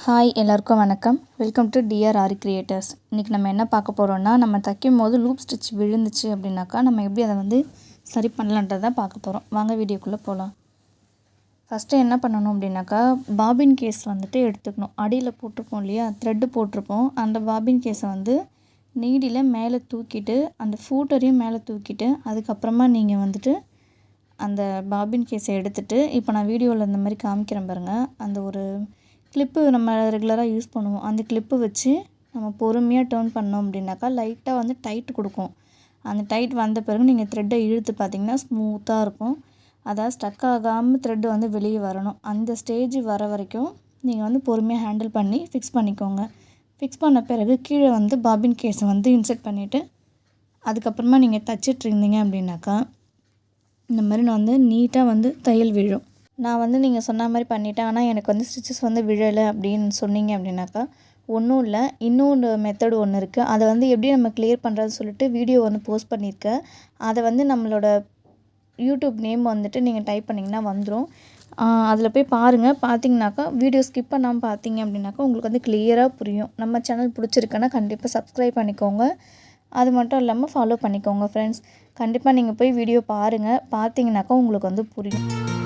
Hi எல்லாருக்கும் வணக்கம். Welcome to TR Aari creators. இன்றைக்கி நம்ம என்ன பார்க்க போகிறோன்னா, நம்ம தைக்கும் போது லூப் ஸ்டிச் விழுந்துச்சு அப்படின்னாக்கா நம்ம எப்படி அதை சரி பண்ணலான்றதை பார்க்க போகிறோம். வாங்க வீடியோக்குள்ளே போகலாம். ஃபஸ்ட்டு என்ன பண்ணணும் அப்படின்னாக்கா, பாபின் கேஸ் எடுத்துக்கணும். அடியில் போட்டிருப்போம் இல்லையா, த்ரெட்டு போட்டிருப்போம். அந்த பாபின் கேஸை நீடியில் மேலே தூக்கிட்டு அந்த ஃபூட்டரையும் மேலே தூக்கிட்டு அதுக்கப்புறமா நீங்கள் அந்த பாபின் கேஸை எடுத்துகிட்டு, இப்போ நான் வீடியோவில் இந்த மாதிரி காமிக்கிறேன் பாருங்கள். அந்த ஒரு கிளிப்பு நம்ம ரெகுலராக யூஸ் பண்ணுவோம். அந்த கிளிப்பு வச்சு நம்ம பொறுமையாக டர்ன் பண்ணோம் அப்படின்னாக்கா லைட்டாக டைட் கொடுக்கும். அந்த டைட் வந்த பிறகு நீங்கள் த்ரெட்டை இழுத்து பார்த்தீங்கன்னா ஸ்மூத்தாக இருக்கும். அதாவது ஸ்டக் ஆகாமல் த்ரெட்டு வெளியே வரணும். அந்த ஸ்டேஜ் வர வரைக்கும் நீங்கள் பொறுமையாக ஹேண்டில் பண்ணி ஃபிக்ஸ் பண்ணிக்கோங்க. ஃபிக்ஸ் பண்ண பிறகு கீழே பாபின் கேஸை இன்சர்ட் பண்ணிவிட்டு அதுக்கப்புறமா நீங்கள் தச்சிட்ருந்தீங்க அப்படின்னாக்கா இந்த மாதிரி நான் நீட்டாக தையல் விழும். நான் நீங்கள் சொன்ன மாதிரி பண்ணிட்டேன். ஆனால் எனக்கு ஸ்டிச்சஸ் விழலை அப்படின்னு சொன்னீங்க அப்படின்னாக்கா ஒன்றும் இல்லை, இன்னொன்று மெத்தடு ஒன்று இருக்குது. அதை எப்படி நம்ம கிளியர் பண்ணுறதுன்னு சொல்லிட்டு வீடியோ போஸ்ட் பண்ணியிருக்கேன். அதை நம்மளோட யூடியூப் நேம் நீங்கள் டைப் பண்ணிங்கன்னா வந்துடும். அதில் போய் பாருங்கள். பார்த்தீங்கன்னாக்கா வீடியோ ஸ்கிப் பண்ணாமல் பார்த்தீங்க அப்படின்னாக்கா உங்களுக்கு கிளியராக புரியும். நம்ம சேனல் பிடிச்சிருக்குன்னா கண்டிப்பாக சப்ஸ்கிரைப் பண்ணிக்கோங்க. அது மட்டும் இல்லாமல் ஃபாலோ பண்ணிக்கோங்க ஃப்ரெண்ட்ஸ். கண்டிப்பாக நீங்கள் போய் வீடியோ பாருங்கள். பார்த்தீங்கன்னாக்கா உங்களுக்கு புரியும்.